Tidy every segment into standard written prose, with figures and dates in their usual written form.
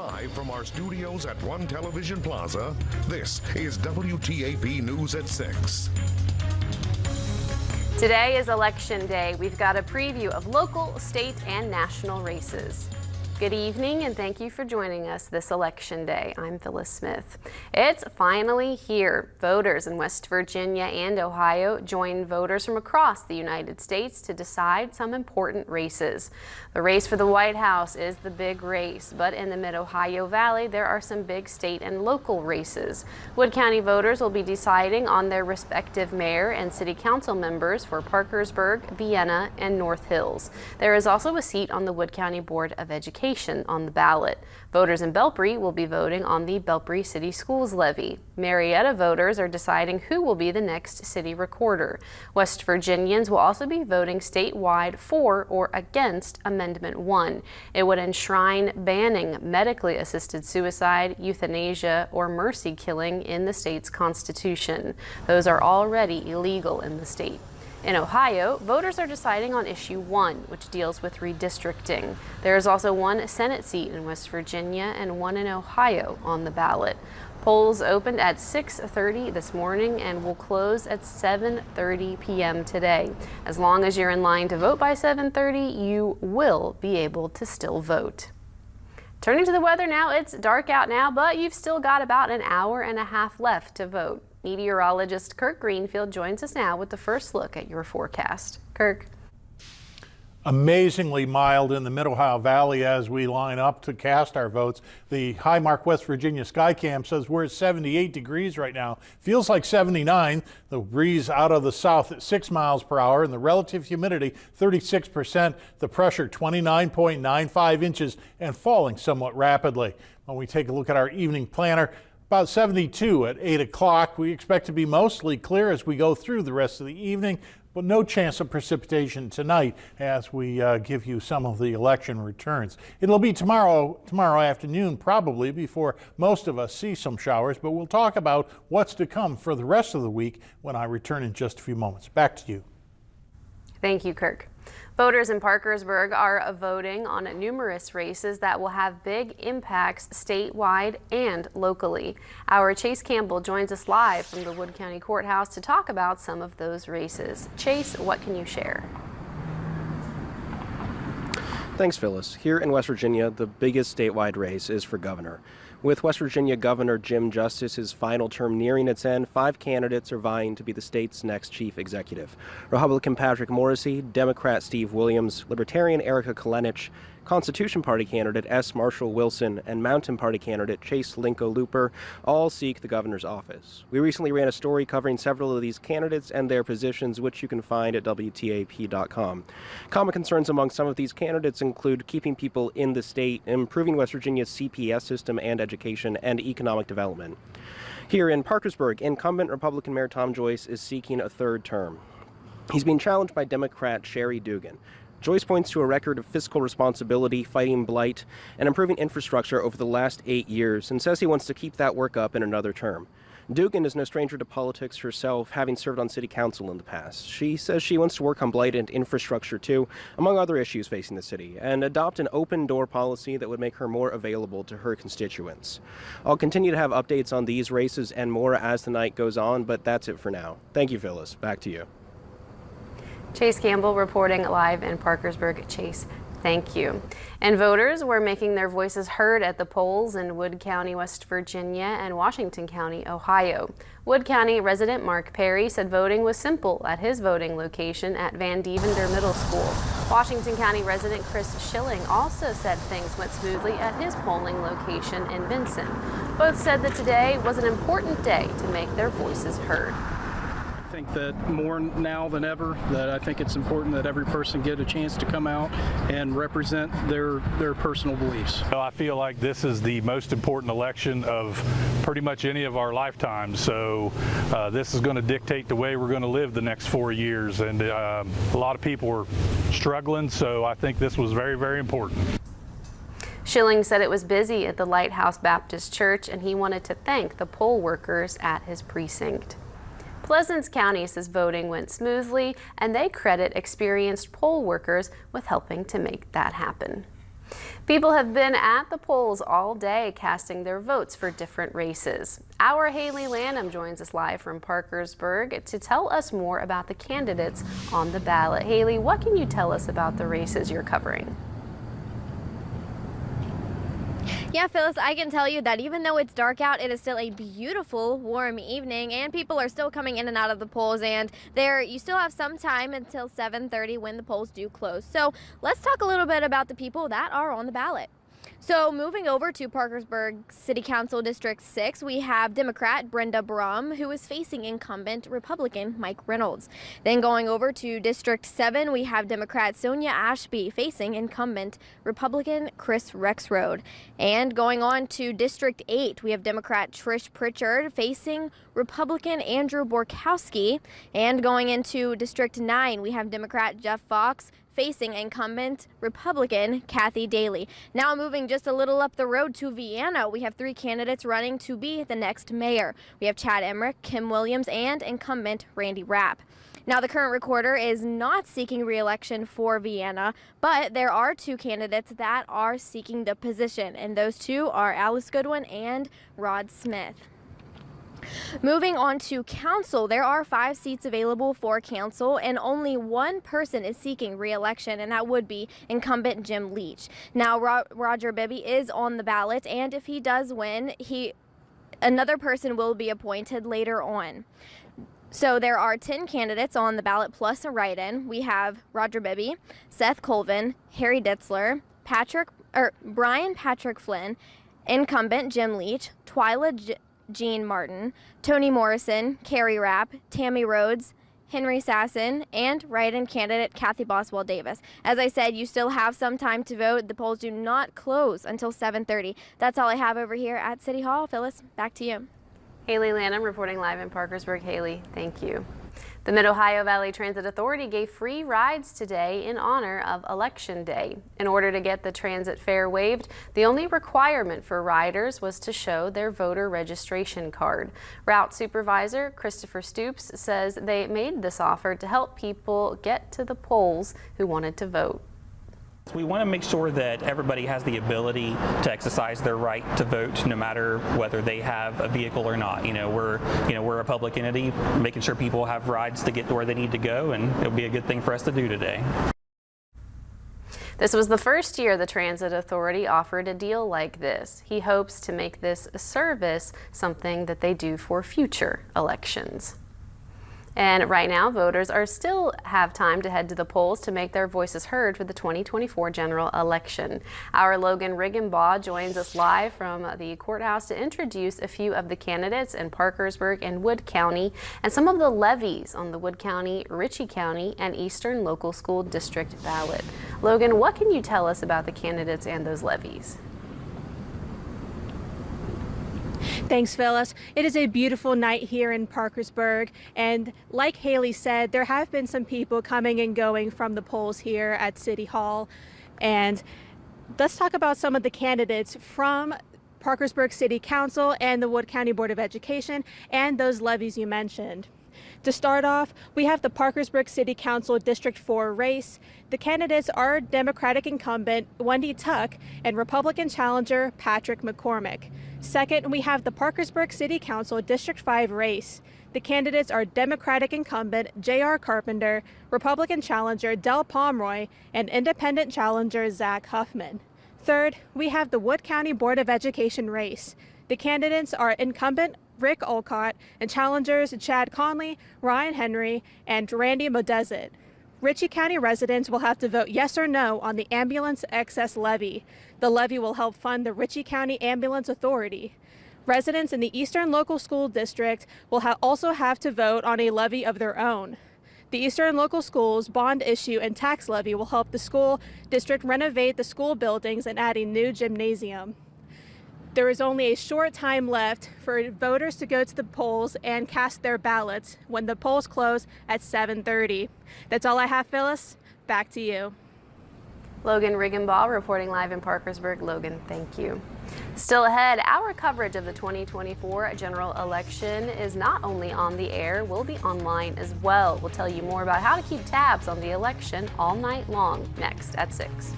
Live from our studios at One Television Plaza, this is WTAP News at 6. Today is Election Day. We've got a preview of local, state, and national races. Good evening, and thank you for joining us this Election Day. I'm Phyllis Smith. It's finally here. Voters in West Virginia and Ohio join voters from across the United States to decide some important races. The race for the White House is the big race, but in the Mid-Ohio Valley, there are some big state and local races. Wood County voters will be deciding on their respective mayor and city council members for Parkersburg, Vienna, and North Hills. There is also a seat on the Wood County Board of Education on the ballot. Voters in Belpre will be voting on the Belpre City Schools levy. Marietta voters are deciding who will be the next city recorder. West Virginians will also be voting statewide for or against Amendment 1. It would enshrine banning medically assisted suicide, euthanasia, or mercy killing in the state's constitution. Those are already illegal in the state. In Ohio, voters are deciding on issue 1, which deals with redistricting. There is also one Senate seat in West Virginia and one in Ohio on the ballot. Polls opened at 6:30 this morning and will close at 7:30 p.m. today. As long as you're in line to vote by 7:30, you will be able to still vote. Turning to the weather now, it's dark out now, but you've still got about an hour and a half left to vote. Meteorologist Kirk Greenfield joins us now with the first look at your forecast. Kirk. Amazingly mild in the Mid-Ohio Valley as we line up to cast our votes. The Highmark West Virginia Skycam says we're at 78 degrees right now. Feels like 79. The breeze out of the south at 6 miles per hour and the relative humidity 36%. The pressure 29.95 inches and falling somewhat rapidly. When we take a look at our evening planner, about 72 at 8 o'clock. We expect to be mostly clear as we go through the rest of the evening, but no chance of precipitation tonight as we give you some of the election returns. It'll be tomorrow afternoon probably before most of us see some showers, but we'll talk about what's to come for the rest of the week when I return in just a few moments. Back to you. Thank you, Kirk. Voters in Parkersburg are voting on numerous races that will have big impacts statewide and locally. Our Chase Campbell joins us live from the Wood County Courthouse to talk about some of those races. Chase, what can you share? Thanks, Phyllis. Here in West Virginia, the biggest statewide race is for governor. With West Virginia Governor Jim Justice's final term nearing its end, 5 candidates are vying to be the state's next chief executive. Republican Patrick Morrissey, Democrat Steve Williams, Libertarian Erica Kolenich, Constitution Party candidate S. Marshall Wilson, and Mountain Party candidate Chase Linko Looper all seek the governor's office. We recently ran a story covering several of these candidates and their positions, which you can find at WTAP.com. Common concerns among some of these candidates include keeping people in the state, improving West Virginia's CPS system and education, and economic development. Here in Parkersburg, incumbent Republican Mayor Tom Joyce is seeking a third term. He's being challenged by Democrat Sherry Dugan. Joyce points to a record of fiscal responsibility, fighting blight, and improving infrastructure over the last 8 years, and says he wants to keep that work up in another term. Dugan is no stranger to politics herself, having served on city council in the past. She says she wants to work on blight and infrastructure too, among other issues facing the city, and adopt an open-door policy that would make her more available to her constituents. I'll continue to have updates on these races and more as the night goes on, but that's it for now. Thank you, Phyllis. Back to you. Chase Campbell reporting live in Parkersburg. Chase, thank you. And voters were making their voices heard at the polls in Wood County, West Virginia, and Washington County, Ohio. Wood County resident Mark Perry said voting was simple at his voting location at Van Devender Middle School. Washington County resident Chris Schilling also said things went smoothly at his polling location in Benson. Both said that today was an important day to make their voices heard. I think that more now than ever, that I think it's important that every person get a chance to come out and represent their personal beliefs. Well, I feel like this is the most important election of pretty much any of our lifetimes. So this is going to dictate the way we're going to live the next 4 years. And a lot of people are struggling, so I think this was very, very important. Schilling said it was busy at the Lighthouse Baptist Church, and he wanted to thank the poll workers at his precinct. Pleasants County says voting went smoothly, and they credit experienced poll workers with helping to make that happen. People have been at the polls all day casting their votes for different races. Our Haley Lanham joins us live from Parkersburg to tell us more about the candidates on the ballot. Haley, what can you tell us about the races you're covering? Yeah, Phyllis, I can tell you that even though it's dark out, it is still a beautiful, warm evening, and people are still coming in and out of the polls, and you still have some time until 7:30 when the polls do close. So let's talk a little bit about the people that are on the ballot. So moving over to Parkersburg City Council District 6, we have Democrat Brenda Brum, who is facing incumbent Republican Mike Reynolds. Then going over to District 7, we have Democrat Sonia Ashby facing incumbent Republican Chris Rexroad. And going on to District 8, we have Democrat Trish Pritchard facing Republican Andrew Borkowski. And going into District 9, we have Democrat Jeff Fox facing incumbent Republican Kathy Daly. Now moving just a little up the road to Vienna, we have 3 candidates running to be the next mayor. We have Chad Emmerich, Kim Williams, and incumbent Randy Rapp. Now the current recorder is not seeking re-election for Vienna, but there are 2 candidates that are seeking the position, and those 2 are Alice Goodwin and Rod Smith. Moving on to council, there are 5 seats available for council, and only 1 person is seeking re-election, and that would be incumbent Jim Leach. Now Roger Bibby is on the ballot, and if he does win, another person will be appointed later on. So there are 10 candidates on the ballot plus a write-in. We have Roger Bibby, Seth Colvin, Harry Ditzler, Brian Patrick Flynn, incumbent Jim Leach, Twyla Jean Martin, Toni Morrison, Carrie Rapp, Tammy Rhodes, Henry Sasson, and write-in candidate Kathy Boswell Davis. As I said, you still have some time to vote. The polls do not close until 7:30. That's all I have over here at City Hall. Phyllis, back to you. Haley Lanham reporting live in Parkersburg. Haley, thank you. The Mid-Ohio Valley Transit Authority gave free rides today in honor of Election Day. In order to get the transit fare waived, the only requirement for riders was to show their voter registration card. Route Supervisor Christopher Stoops says they made this offer to help people get to the polls who wanted to vote. We want to make sure that everybody has the ability to exercise their right to vote, no matter whether they have a vehicle or not. We're a public entity, making sure people have rides to get to where they need to go, and it'll be a good thing for us to do today. This was the first year the Transit Authority offered a deal like this. He hopes to make this service something that they do for future elections. And right now, voters still have time to head to the polls to make their voices heard for the 2024 general election. Our Logan Riggenbaugh joins us live from the courthouse to introduce a few of the candidates in Parkersburg and Wood County and some of the levies on the Wood County, Ritchie County, and Eastern Local School District ballot. Logan, what can you tell us about the candidates and those levies? Thanks, Phyllis. It is a beautiful night here in Parkersburg, and like Haley said, there have been some people coming and going from the polls here at City Hall. And let's talk about some of the candidates from Parkersburg City Council and the Wood County Board of Education and those levies you mentioned. To start off, we have the Parkersburg City Council District 4 race. The candidates are Democratic incumbent Wendy Tuck and Republican challenger Patrick McCormick. Second, we have the Parkersburg City Council District 5 race. The candidates are Democratic incumbent J.R. Carpenter, Republican challenger Del Pomeroy, and independent challenger Zach Huffman. Third, we have the Wood County Board of Education race. The candidates are incumbent Rick Olcott and challengers Chad Conley, Ryan Henry, and Randy Modezit. Ritchie County residents will have to vote yes or no on the ambulance excess levy. The levy will help fund the Ritchie County Ambulance Authority. Residents in the Eastern Local School District will also have to vote on a levy of their own. The Eastern Local Schools bond issue and tax levy will help the school district renovate the school buildings and add a new gymnasium. There is only a short time left for voters to go to the polls and cast their ballots when the polls close at 7:30. That's all I have, Phyllis. Back to you. Logan Riggenbaugh reporting live in Parkersburg. Logan, thank you. Still ahead, our coverage of the 2024 general election is not only on the air, we'll be online as well. We'll tell you more about how to keep tabs on the election all night long next at 6.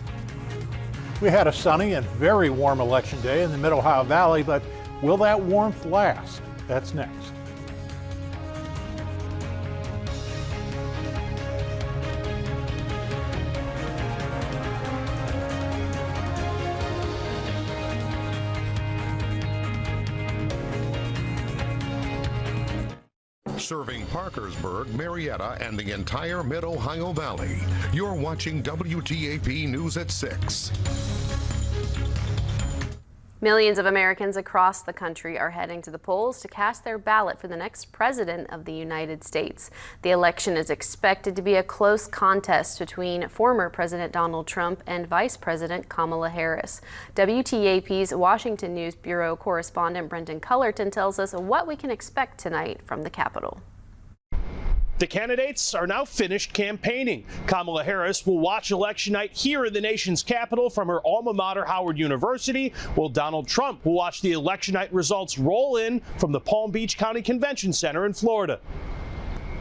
We had a sunny and very warm election day in the Mid-Ohio Valley, but will that warmth last? That's next. Serving Parkersburg, Marietta, and the entire Mid-Ohio Valley. You're watching WTAP News at 6. Millions of Americans across the country are heading to the polls to cast their ballot for the next president of the United States. The election is expected to be a close contest between former President Donald Trump and Vice President Kamala Harris. WTAP's Washington News Bureau correspondent Brendan Cullerton tells us what we can expect tonight from the Capitol. The candidates are now finished campaigning. Kamala Harris will watch election night here in the nation's capital from her alma mater, Howard University, while Donald Trump will watch the election night results roll in from the Palm Beach County Convention Center in Florida.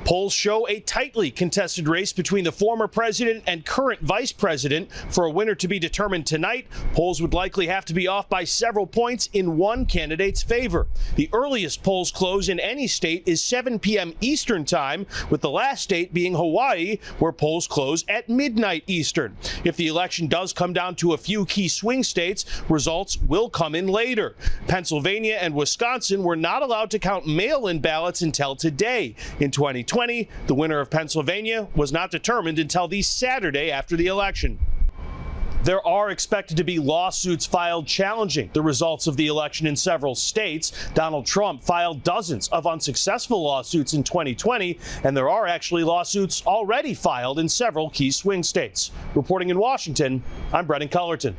Polls show a tightly contested race between the former president and current vice president. For a winner to be determined tonight, polls would likely have to be off by several points in one candidate's favor. The earliest polls close in any state is 7 p.m. Eastern time, with the last state being Hawaii, where polls close at midnight Eastern. If the election does come down to a few key swing states, results will come in later. Pennsylvania and Wisconsin were not allowed to count mail-in ballots until today. In 2020, the winner of Pennsylvania was not determined until the Saturday after the election. There are expected to be lawsuits filed challenging the results of the election in several states. Donald Trump filed dozens of unsuccessful lawsuits in 2020, and there are actually lawsuits already filed in several key swing states. Reporting in Washington, I'm Brendan Cullerton.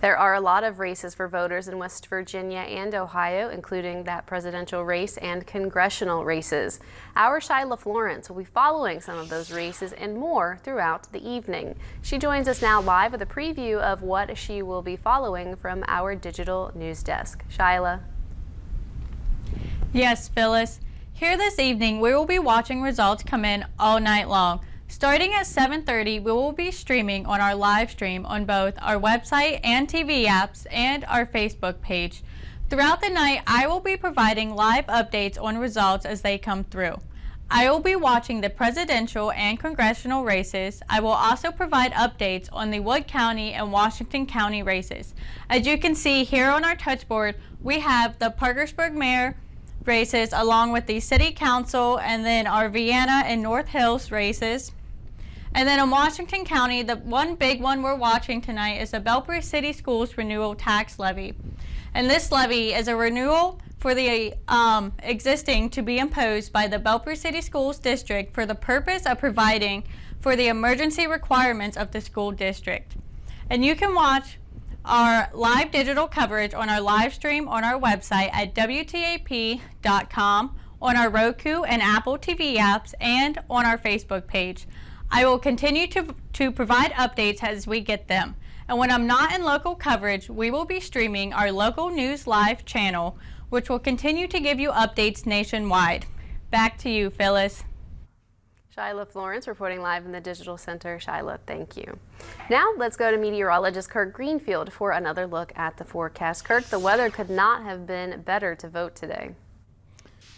There are a lot of races for voters in West Virginia and Ohio, including that presidential race and congressional races. Our Shyla Florence will be following some of those races and more throughout the evening. She joins us now live with a preview of what she will be following from our digital news desk. Shyla. Yes, Phyllis. Here this evening, we will be watching results come in all night long. Starting at 7:30, we will be streaming on our live stream on both our website and TV apps and our Facebook page. Throughout the night, I will be providing live updates on results as they come through. I will be watching the presidential and congressional races. I will also provide updates on the Wood County and Washington County races. As you can see here on our touchboard, we have the Parkersburg mayor races along with the city council and then our Vienna and North Hills races. And then in Washington County, the one big one we're watching tonight is the Belpre City Schools Renewal Tax Levy. And this levy is a renewal for the existing to be imposed by the Belpre City Schools District for the purpose of providing for the emergency requirements of the school district. And you can watch our live digital coverage on our live stream on our website at WTAP.com, on our Roku and Apple TV apps, and on our Facebook page. I will continue to provide updates as we get them. And when I'm not in local coverage, we will be streaming our local news live channel, which will continue to give you updates nationwide. Back to you, Phyllis. Shyla Florence reporting live in the Digital Center. Shyla, thank you. Now let's go to meteorologist Kirk Greenfield for another look at the forecast. Kirk, the weather could not have been better to vote today.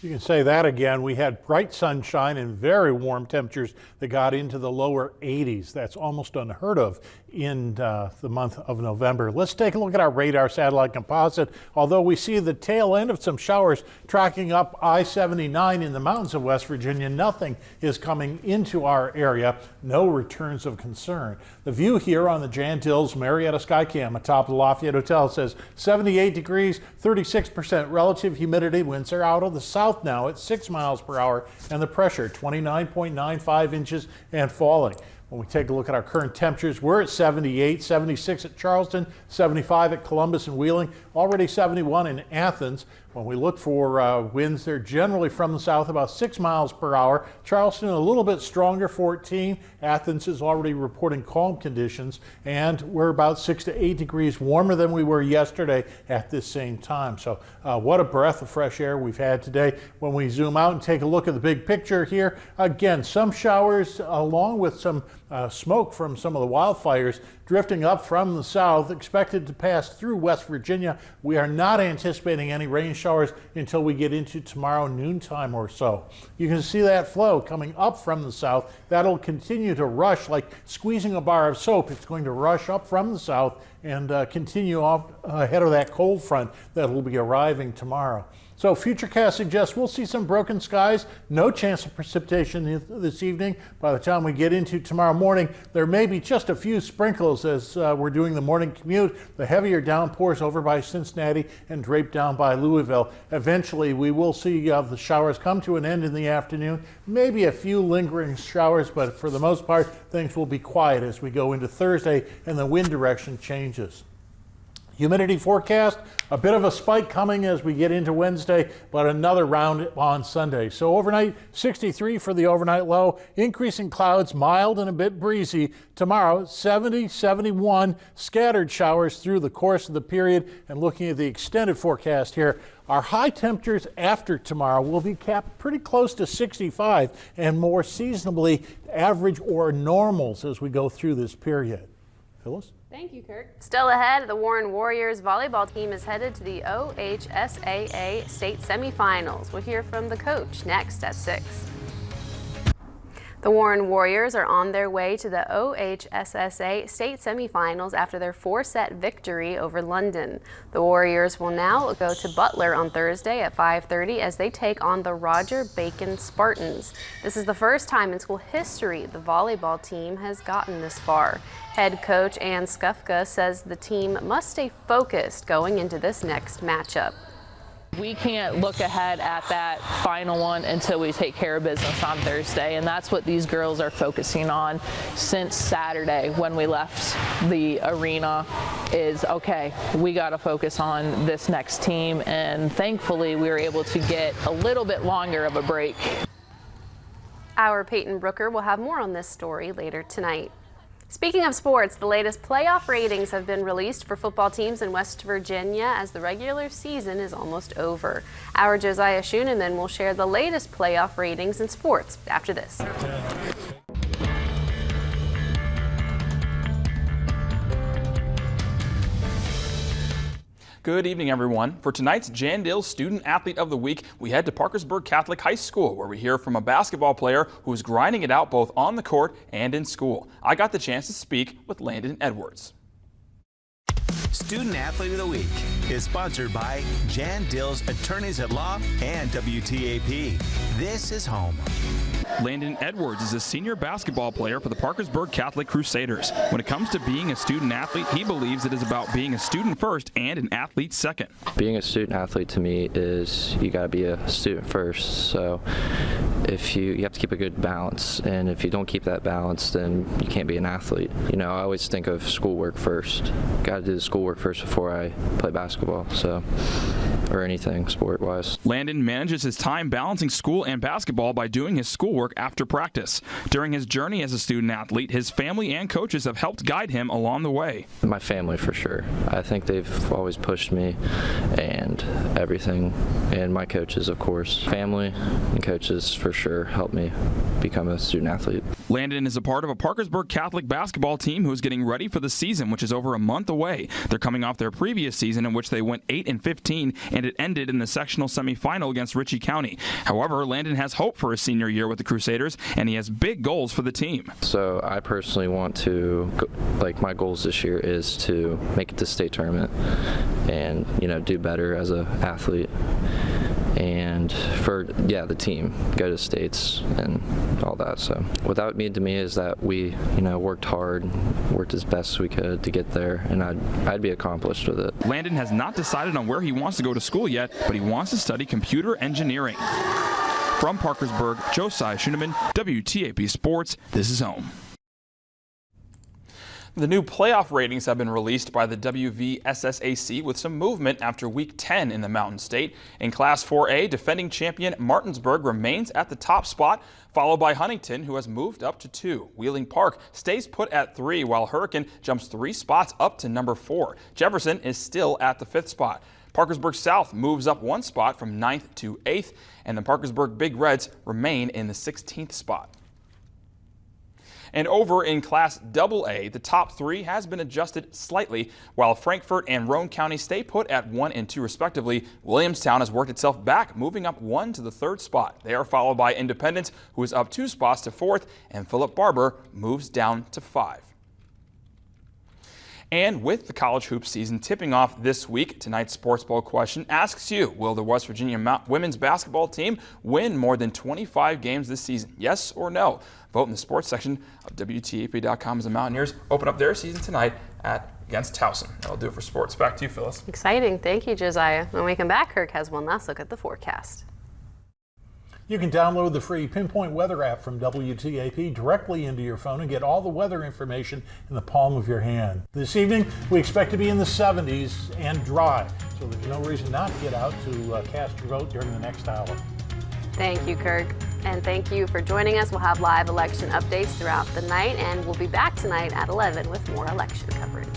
You can say that again. We had bright sunshine and very warm temperatures that got into the lower 80s. That's almost unheard of in the month of November. Let's take a look at our radar satellite composite. Although we see the tail end of some showers tracking up I-79 in the mountains of West Virginia, nothing is coming into our area. No returns of concern. The view here on the Jantills Marietta Skycam atop the Lafayette Hotel says 78 degrees, 36% relative humidity. Winds are out of the south now at 6 miles per hour, and the pressure 29.95 inches and falling. When we take a look at our current temperatures, we're at 78, 76 at Charleston, 75 at Columbus and Wheeling, already 71 in Athens. When we look for winds, they're generally from the south, about 6 miles per hour. Charleston a little bit stronger, 14. Athens is already reporting calm conditions, and we're about 6 to 8 degrees warmer than we were yesterday at this same time. So what a breath of fresh air we've had today. When we zoom out and take a look at the big picture here, again, some showers along with some smoke from some of the wildfires drifting up from the south, expected to pass through West Virginia. We are not anticipating any rain showers until we get into tomorrow noontime or so. You can see that flow coming up from the south. That'll continue to rush like squeezing a bar of soap. It's going to rush up from the south and continue off ahead of that cold front that will be arriving tomorrow. So Futurecast suggests we'll see some broken skies, no chance of precipitation this evening. By the time we get into tomorrow morning, there may be just a few sprinkles as we're doing the morning commute. The heavier downpours over by Cincinnati and draped down by Louisville. Eventually, we will see the showers come to an end in the afternoon. Maybe a few lingering showers, but for the most part, things will be quiet as we go into Thursday and the wind direction changes. Humidity forecast, a bit of a spike coming as we get into Wednesday, but another round on Sunday. So overnight, 63 for the overnight low, increasing clouds, mild and a bit breezy. Tomorrow, 70, 71, scattered showers through the course of the period. And looking at the extended forecast here, our high temperatures after tomorrow will be capped pretty close to 65 and more seasonably average or normals as we go through this period. Phyllis? Thank you, Kirk. Still ahead, the Warren Warriors volleyball team is headed to the OHSAA state semifinals. We'll hear from the coach next at 6. The Warren Warriors are on their way to the OHSSA state semifinals after their 4-set victory over London. The Warriors will now go to Butler on Thursday at 5:30 as they take on the Roger Bacon Spartans. This is the first time in school history the volleyball team has gotten this far. Head coach Ann Skufka says the team must stay focused going into this next matchup. We can't look ahead at that final one until we take care of business on Thursday, and that's what these girls are focusing on since Saturday when we left the arena is, okay, we got to focus on this next team, and thankfully we were able to get a little bit longer of a break. Our Peyton Brooker will have more on this story later tonight. Speaking of sports, the latest playoff ratings have been released for football teams in West Virginia as the regular season is almost over. Our Josiah Schuneman will share the latest playoff ratings in sports after this. Good evening, everyone. For tonight's Jan Dill's Student Athlete of the Week, we head to Parkersburg Catholic High School, where we hear from a basketball player who's grinding it out both on the court and in school. I got the chance to speak with Landon Edwards. Student Athlete of the Week is sponsored by Jan Dill's Attorneys at Law and WTAP. This is home. Landon Edwards is a senior basketball player for the Parkersburg Catholic Crusaders. When it comes to being a student athlete, he believes it is about being a student first and an athlete second. Being a student athlete to me is you got to be a student first. So if you have to keep a good balance, and if you don't keep that balance, then you can't be an athlete. You know, I always think of schoolwork first. Got to do the schoolwork first before I play basketball, so, or anything sport-wise. Landon manages his time balancing school and basketball by doing his schoolwork after practice. During his journey as a student athlete, his family and coaches have helped guide him along the way. My family, for sure. I think they've always pushed me and everything, and my coaches, of course. Family and coaches, for sure, helped me become a student athlete. Landon is a part of a Parkersburg Catholic basketball team who is getting ready for the season, which is over a month away. They're coming off their previous season in which they went 8-15, and it ended in the sectional semifinal against Ritchie County. However, Landon has hope for his senior year with the Crusaders, and he has big goals for the team. So I personally want to, my goals this year is to make it to state tournament and, do better as an athlete. And for, the team, go to states and all that. So what that would mean to me is that we, worked hard, worked as best as we could to get there, and I'd be accomplished with it. Landon has not decided on where he wants to go to school yet, but he wants to study computer engineering. From Parkersburg, Josiah Schuneman, WTAP Sports, this is home. The new playoff ratings have been released by the WVSSAC with some movement after Week 10 in the Mountain State. In Class 4A, defending champion Martinsburg remains at the top spot, followed by Huntington, who has moved up to 2. Wheeling Park stays put at 3, while Hurricane jumps 3 spots up to number 4. Jefferson is still at the 5th spot. Parkersburg South moves up 1 spot from 9th to 8th, and the Parkersburg Big Reds remain in the 16th spot. And over in Class AA, the top 3 has been adjusted slightly, while Frankfort and Roane County stay put at 1 and 2 respectively. Williamstown has worked itself back, moving up 1 to the 3rd spot. They are followed by Independence, who is up 2 spots to 4th, and Philip Barber moves down to 5. And with the college hoop season tipping off this week, tonight's Sports Bowl question asks you, will the West Virginia women's basketball team win more than 25 games this season? Yes or no? Vote in the sports section of WTAP.com as the Mountaineers open up their season tonight against Towson. That'll do it for sports. Back to you, Phyllis. Exciting. Thank you, Josiah. When we come back, Kirk has one last look at the forecast. You can download the free Pinpoint Weather app from WTAP directly into your phone and get all the weather information in the palm of your hand. This evening, we expect to be in the 70s and dry, so there's no reason not to get out to cast your vote during the next hour. Thank you, Kirk. And thank you for joining us. We'll have live election updates throughout the night, and we'll be back tonight at 11 with more election coverage.